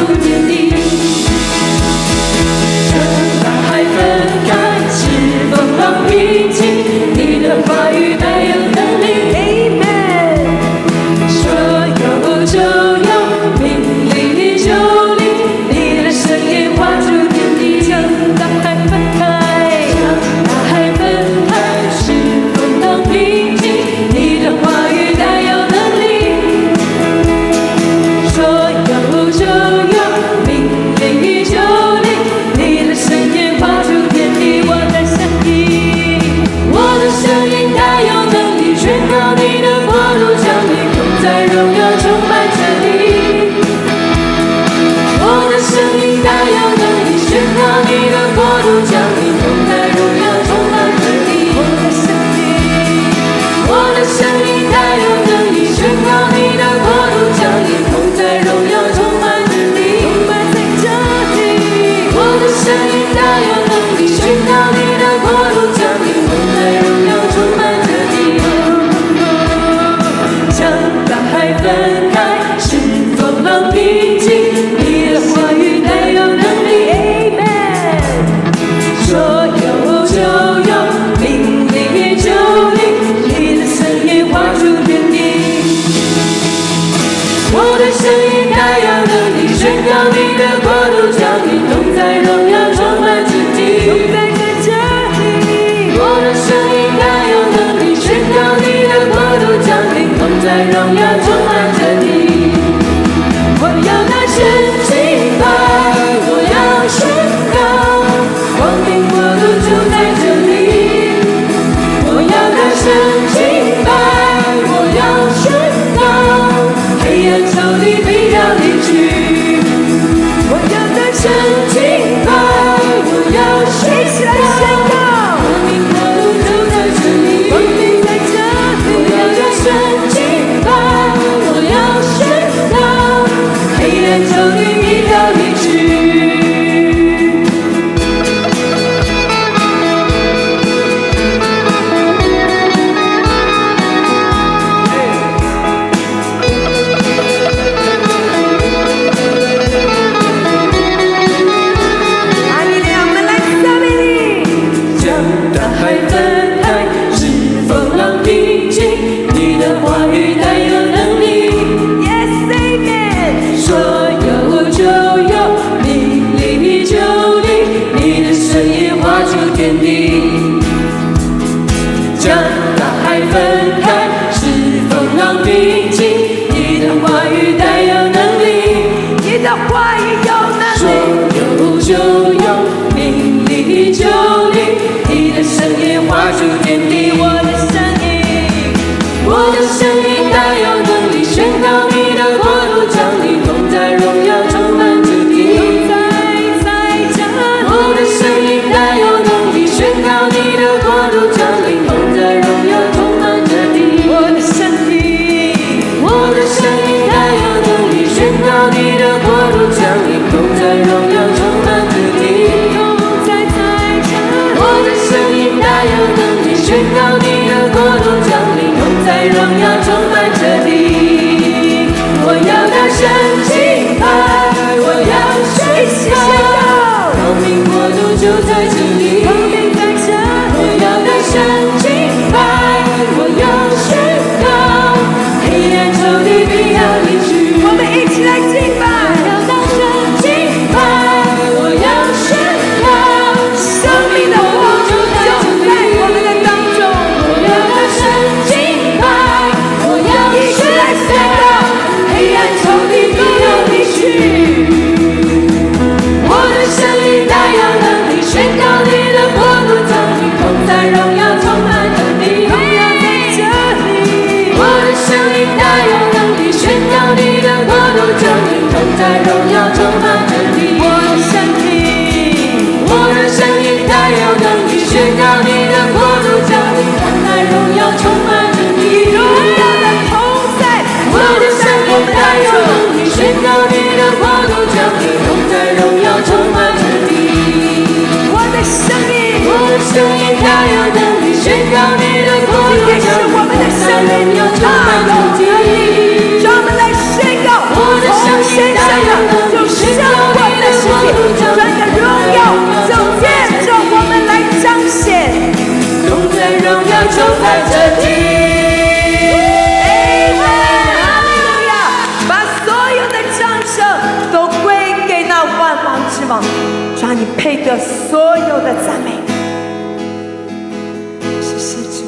住天地。当大海分开，是风浪平静，你的话语带有能力。说有就有，命里就灵，你的声音画出天地。将大海分开，将大海分开，是风浪平静，你的话语带有能力。说有就有，命里就灵，你的声音画出天地。我的声音，我的声音带有能力，宣告你的国度降临，同在荣耀充满着你。我的声音带有能力，宣告你的国度降临，同在荣耀充满着你。我的声音带有能力，宣告你的国度降临，同在荣耀充满着你。我的声音带有能力，宣告你的国度降临，同在荣耀充满着你。将大海分开，是风浪平静，你的话语带有能力。说有就有，命里就灵，你的声音画出天地。我的声音带有能力，宣告你的国度降临，同在荣耀充满着你。我的声音带有能力，宣告你的国度降临，同在荣耀充满着你。我要大声敬拜，我要宣告，光明国度就在这里。我要大声敬拜，我要宣告，黑暗仇敌必要离去。我要大声敬拜，我要宣告，光明国度就在这里。我要大声敬拜，我要宣告，黑暗仇敌必要离去。将大海分开，是风浪平静，你的话语带有能力。说有就有，命里就灵，你的声音画出天地。将大海分开，是风浪平静，你的话语带有能力。你的话语有能力。说有就有，命里就灵，你的声音画出天地。我的声音带有能力，宣告你的国度降临，同在荣耀充满着你。我的声音带有能力，宣告你的国度降临，同在荣耀充满着你。我的声音带有能力，宣告你的国度降临，同在荣耀充满着你。我的声音带有能力，宣告你的国度降临，同在荣耀充满着你。我要大声敬拜，我要宣告，光明国度就在这里。我要大声敬拜，我要宣告，黑暗仇敌必要离去。我们一起来敬拜。我要大声敬拜，我要宣告，生命的国度就在我们的当中。我要大声敬拜，我要宣告，黑暗仇敌必要离去。我的声音带有能力，宣告你的国度降临，同在荣耀充满着你。我的声音带有能力，宣告你的国度降临，同在荣耀充满着你。我的声音带有能力，宣告你的国度降临，同在荣耀充满着你。我的声音带有能力，宣告你的国度降临，同在荣耀充满着你。我的声音带有能力，宣告你的国度降临，同在荣耀充满着你。我的声音带有能力，宣告望，主啊，你配得所有的赞美。谢谢主。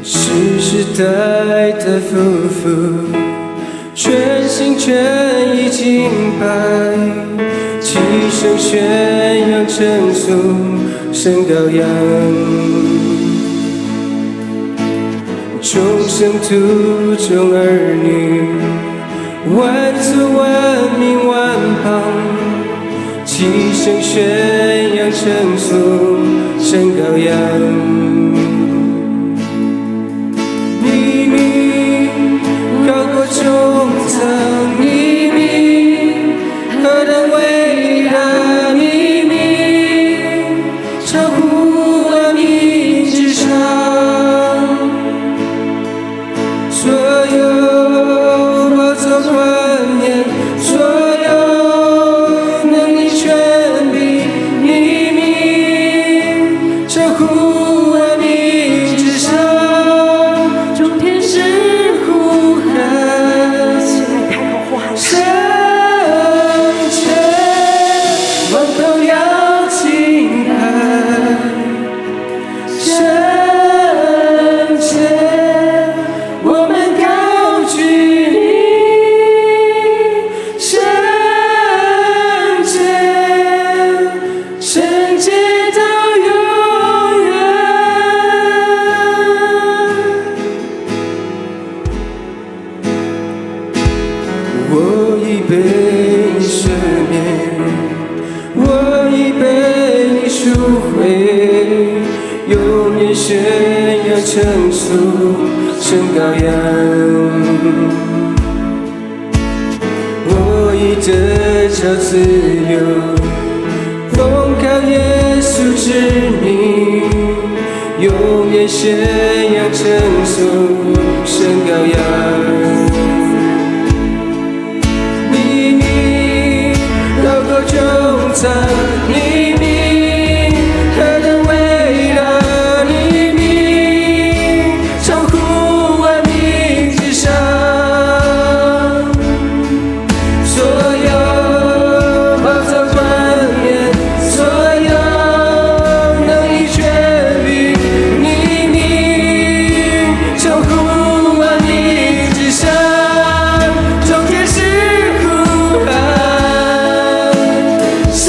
世世代代夫妇，全心全意敬拜，齐声宣扬称颂神羔羊，众生途中儿女，万族万民万邦，齐声宣扬称颂神羔羊。你名高过穹苍，你名何等伟大，你名超乎万民之上，所有宝座冠冕，所有能力权柄，你名超乎万民之上。众天使呼喊，起来开口呼喊圣洁，万口要敬拜，圣洁，我们高举你，圣洁，圣洁到永远。我已被你赦免，我已被你赎回，永远宣扬称颂神羔羊。我已得着自由，奉靠耶稣之名，永远宣扬称颂神羔羊。你名高过穹苍，你名何等伟大，你名超乎万民之上，所有宝座冠冕，所有能力权柄，你名超乎万民之上。众天使呼喊，圣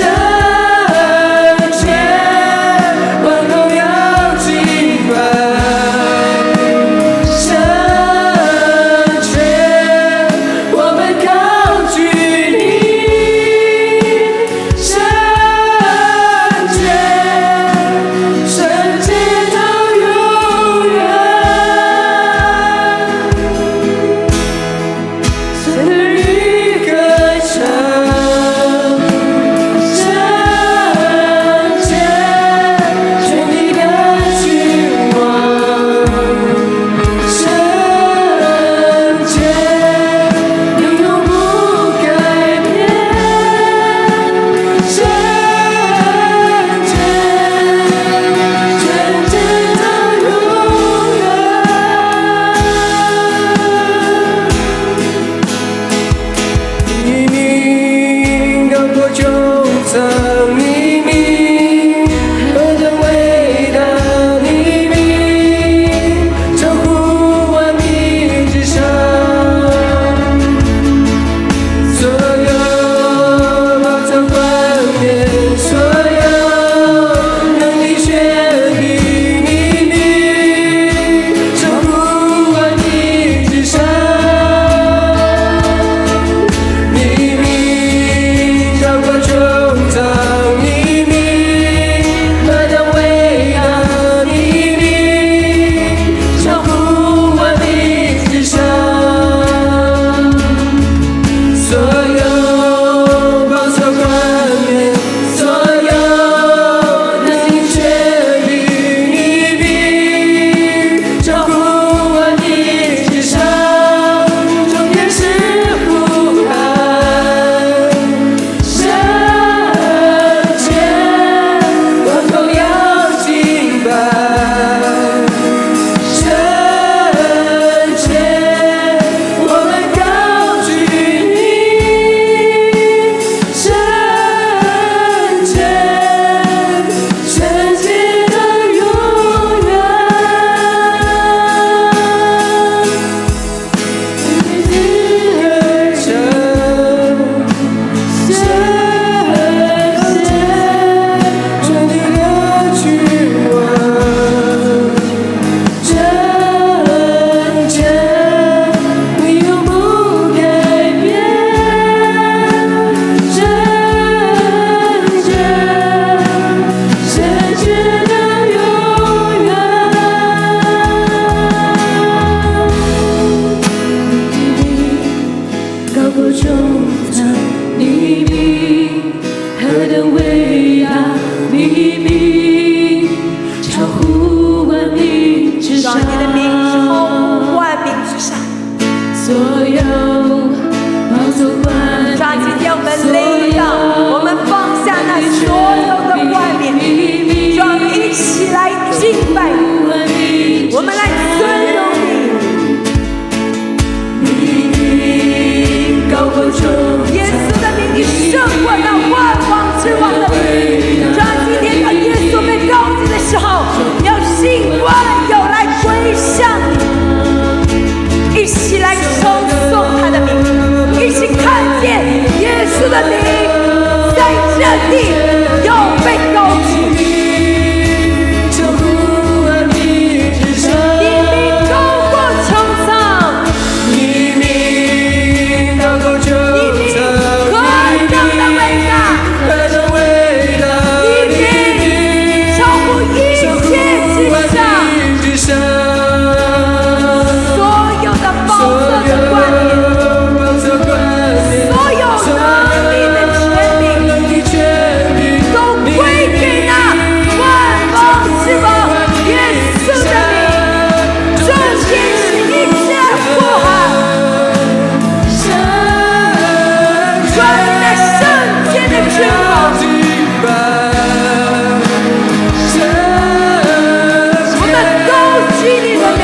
稣的名在这地又被高举，你名高过穹苍，你名何等的伟大，你名超乎一切之上，所有的宝座的冠冕，所有能力的权柄，都归给那万王之王耶稣的名，这天使一切呼喊，传那圣洁的君王，我们高举你的名。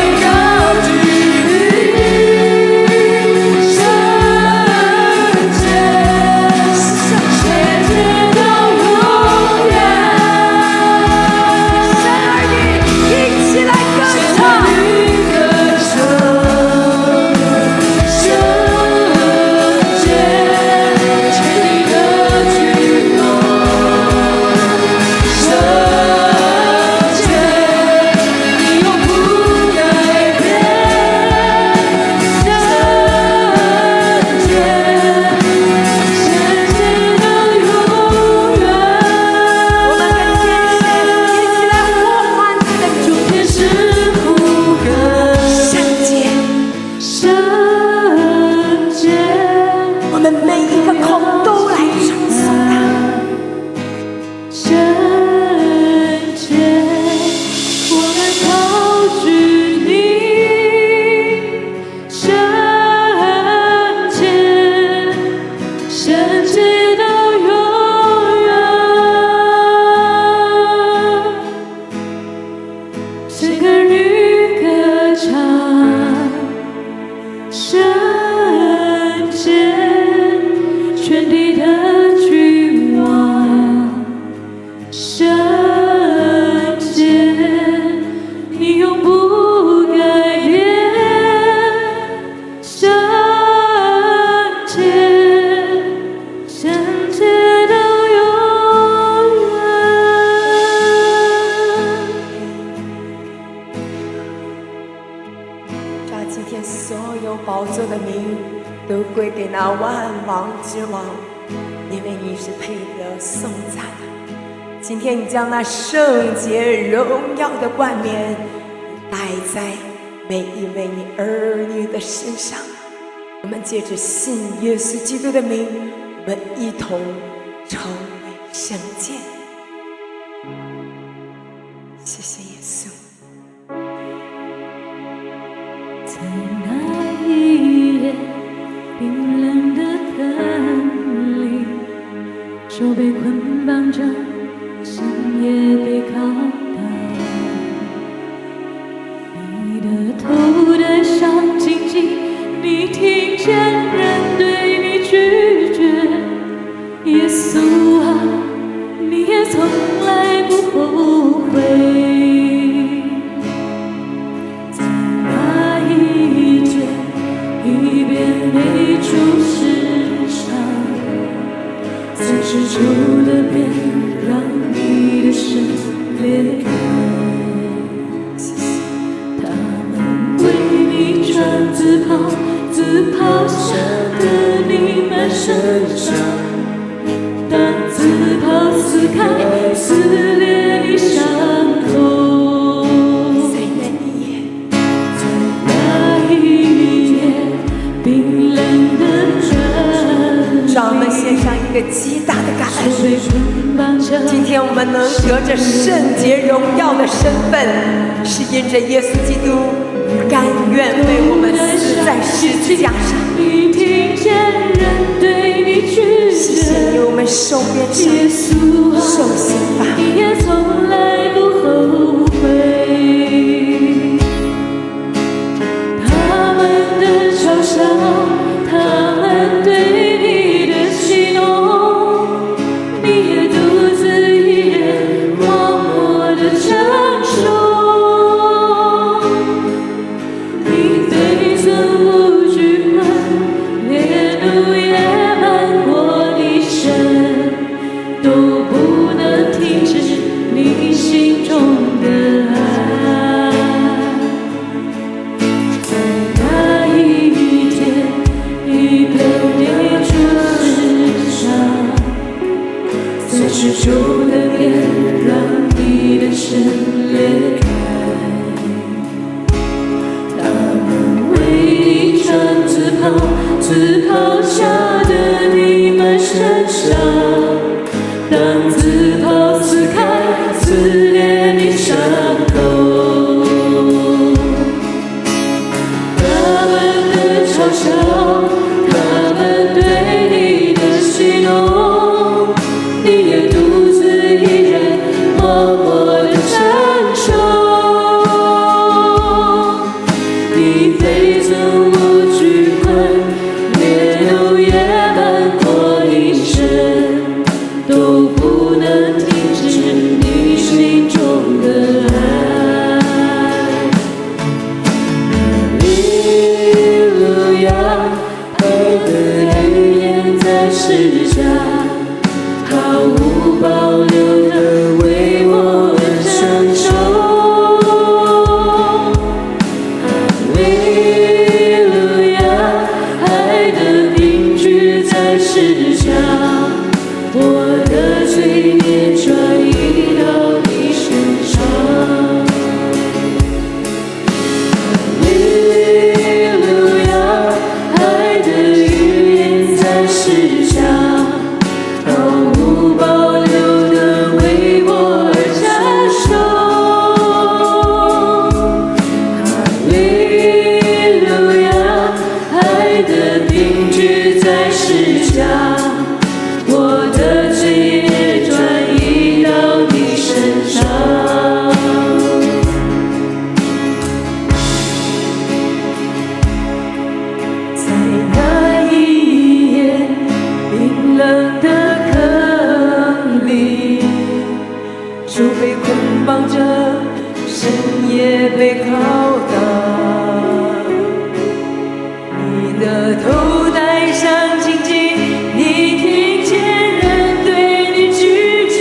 宝座的名都归给那万王之王，因为你是配得颂赞的。今天你将那圣洁荣耀的冠冕戴在每一位你儿女的身上。我们借着信耶稣基督的名，我们一同成为圣洁。谢谢耶稣。在那一夜冰冷的坑里，手被捆绑着，心也被拷打，你的头戴上荆棘，你听见人对你拒绝，耶稣啊，你也从来不后悔。一边被主释放，曾是主的鞭，让你的身裂开。他们为你穿紫袍，紫袍下的你满身伤。当紫袍撕开，撕裂你伤口。让我们献上一个极大的感恩。今天我们能得着圣洁荣耀的身份，是因着耶稣基督甘愿为我们死在十字架上。谢谢你，我们受鞭伤，受刑罚，你也从来不后悔。他们的嘲笑，他们对你的戏弄，你也独自一人默默地承受。你对憎恶惧恨，烈怒也漫过你是旧的脸，让你的身裂开。他们为你穿紫袍，紫袍下的你满身伤，让紫袍撕开，撕裂你伤口。他们的嘲笑，他们对你的戏弄，你也独自一人默默地承受。你非曾无惧困，烈怒也漫过你身，都不能停止你心中的爱。哈利路亚，爱的语言在施加，毫无保留地为我而承受。哈利路亚，爱的凭据在施加，我的罪孽转移到你身上。哈利路亚，爱的语言在施加，毫无保留地为我而承受。哈利路亚，爱的凭据在施加，我的罪孽转移到你身上。在那一夜冰冷的坑里，手被捆绑着，身也被拷打。你的头戴上荆棘，你听见人对你拒绝。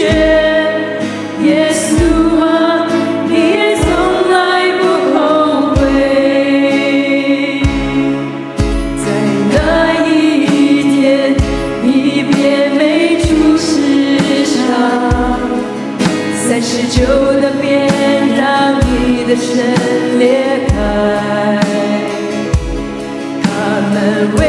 耶稣啊，你也从来不后悔。在那一天，你别没出世上，39的鞭让你的身裂开。他们为